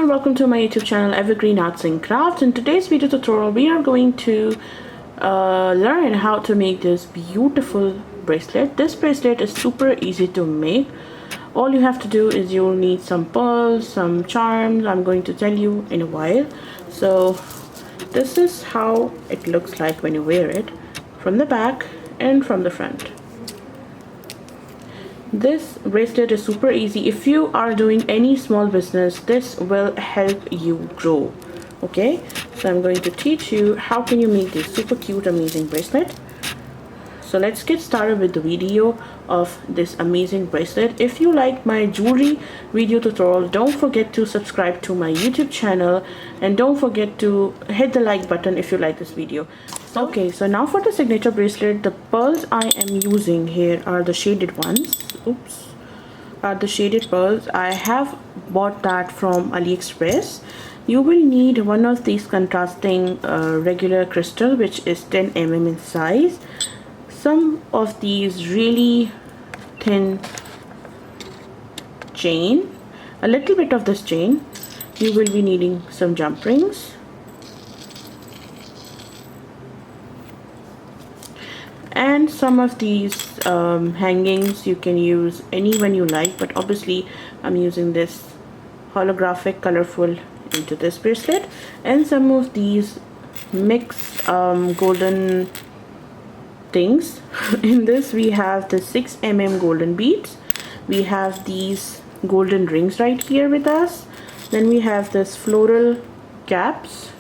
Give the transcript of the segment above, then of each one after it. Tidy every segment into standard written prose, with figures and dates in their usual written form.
and welcome to my YouTube channel Evergreen Arts and Crafts. In today's video tutorial we are going to learn how to make this beautiful bracelet. This bracelet is super easy to make. All you have to do is you'll need some pearls, some charms. I'm going to tell you in a while. So this is how it looks like when you wear it, from the back and from the front. This bracelet is super easy. If you are doing any small business, this will help you grow. Okay, so I'm going to teach you how can you make this super cute amazing bracelet. So let's get started with the video of this amazing bracelet. If you like my jewelry video tutorial, don't forget to subscribe to my YouTube channel and don't forget to hit the like button if you like this video. Okay, so now for the signature bracelet, the pearls I am using here are the shaded ones. Are the shaded pearls. I have bought that from AliExpress. You will need one of these contrasting regular crystal, which is 10 mm in size. Some of these really thin chain, a little bit of this chain. You will be needing some jump rings, and some of these hangings. You can use any one you like, but obviously I'm using this holographic colorful into this bracelet, and some of these mixed golden things. In this we have the 6 mm golden beads, we have these golden rings right here with us, then we have this floral caps,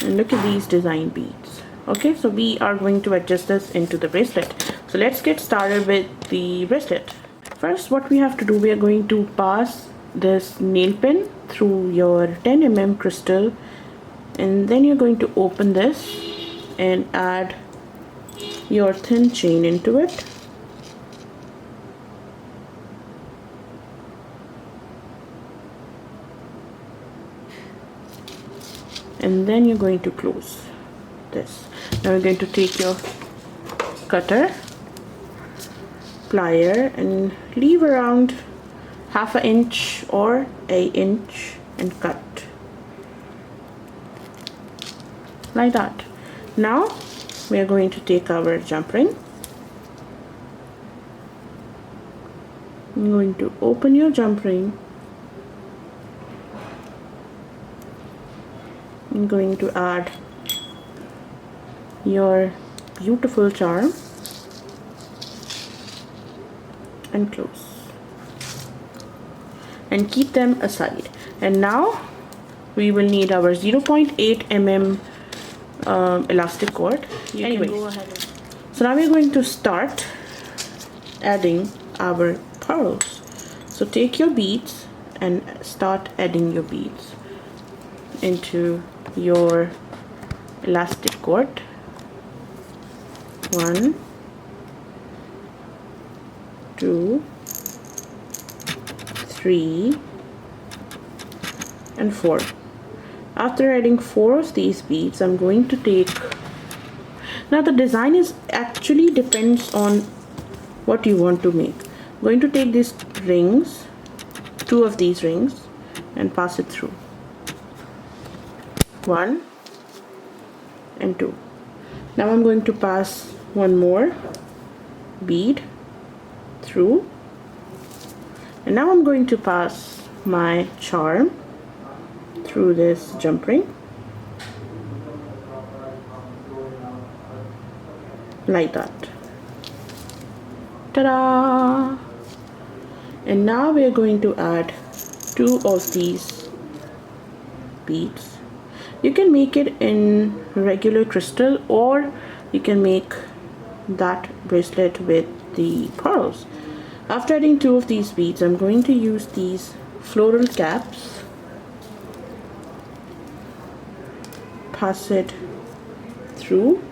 and look at these design beads. Okay, so we are going to adjust this into the bracelet. So let's get started with the bracelet. First, what we have to do, we are going to pass this nail pin through your 10 mm crystal, and then you're going to open this and add your thin chain into it. And then you're going to close this. Now we're going to take your cutter, plier, and leave around half an inch or an inch and cut like that. Now we are going to take our jump ring. I'm going to open your jump ring. I'm going to add your beautiful charm and close, and keep them aside. And now we will need our 0.8 mm elastic cord. Anyway, so now we're going to start adding our pearls. So take your beads and start adding your beads into your elastic cord. 1, 2, 3, and 4. After adding 4 of these beads, I'm going to take, now the design is actually depends on what you want to make. I'm going to take these rings, 2 of these rings, and pass it through. 1 and 2. Now I'm going to pass one more bead through, and now I'm going to pass my charm through this jump ring like that. Ta-da! And now we are going to add 2 of these beads. You can make it in regular crystal, or you can make that bracelet with the pearls. After adding 2 of these beads, I'm going to use these floral caps, pass it through,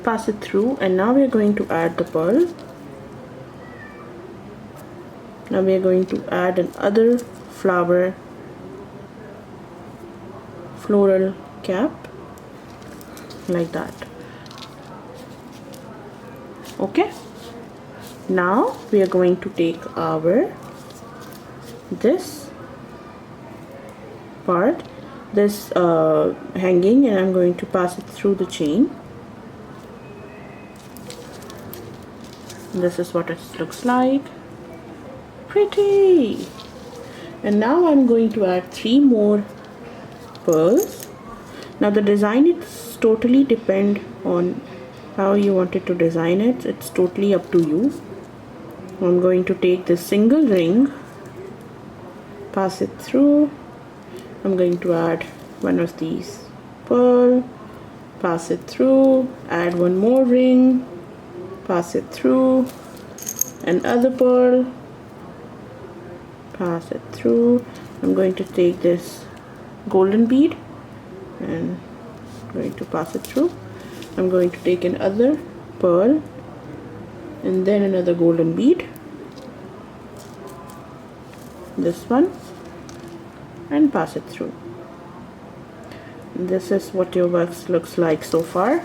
pass it through, and now we are going to add the pearl. Now we are going to add another flower floral cap like that. Okay, now we are going to take our this part, this hanging, and I'm going to pass it through the chain. This is what it looks like. Pretty. And now I'm going to add 3 more pearls. Now the design, it's totally depend on how you wanted to design it. It's totally up to you. I'm going to take this single ring, pass it through. I'm going to add one of these pearl, pass it through, add one more ring, pass it through, another pearl, pass it through. I'm going to take this golden bead and I'm going to pass it through. I'm going to take another pearl and then another golden bead, this one, and pass it through. This is what your work looks like so far.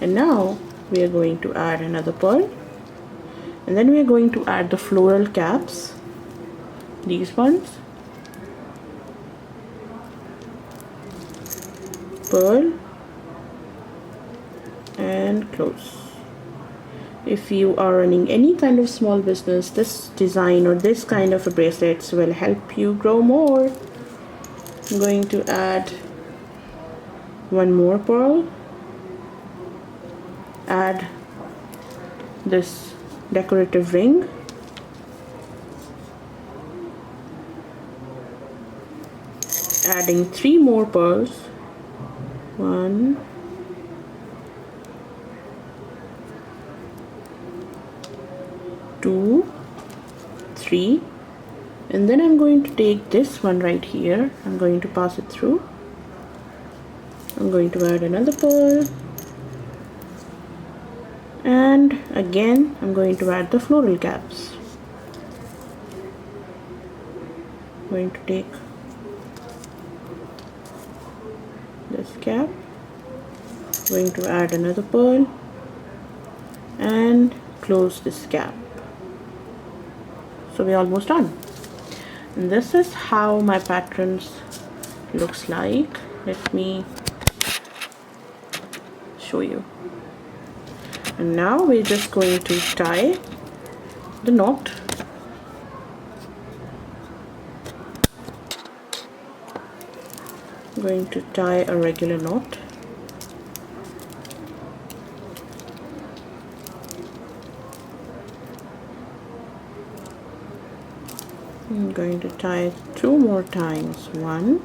And now we are going to add another pearl, and then we are going to add the floral caps, these ones, pearl, and close. If you are running any kind of small business, this design or this kind of a bracelets will help you grow more. I'm going to add one more pearl, add this decorative ring, adding 3 more pearls, 1, 2, 3, and then I'm going to take this one right here. I'm going to pass it through. I'm going to add another pearl, and again I'm going to add the floral caps. I'm going to take this cap, I'm going to add another pearl and close this cap. So we're almost done. And this is how my patterns looks like. Let me show you. And now we're just going to tie the knot. I'm going to tie a regular knot. I'm going to tie it 2 more times, 1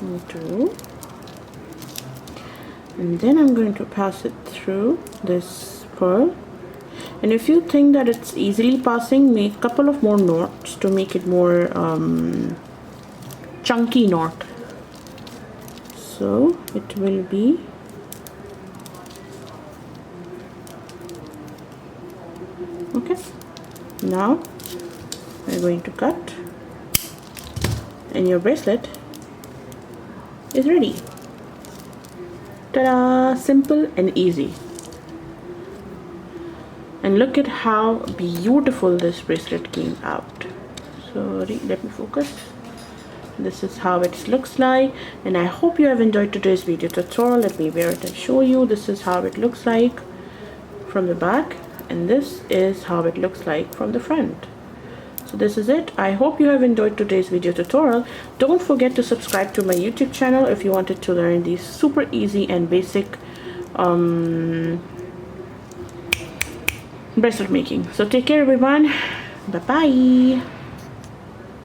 and 2, and then I'm going to pass it through this pearl. And if you think that it's easily passing, make a couple of more knots to make it more chunky knot. So it will be okay. Now we're going to cut, and your bracelet is ready. Ta-da! Simple and easy. And look at how beautiful this bracelet came out. Sorry, let me focus. This is how it looks like, and I hope you have enjoyed today's video tutorial. Let me wear it and show you. This is how it looks like from the back, and this is how it looks like from the front. So this is it. I hope you have enjoyed today's video tutorial. Don't forget to subscribe to my YouTube channel if you wanted to learn these super easy and basic bracelet making. So take care everyone. Bye bye.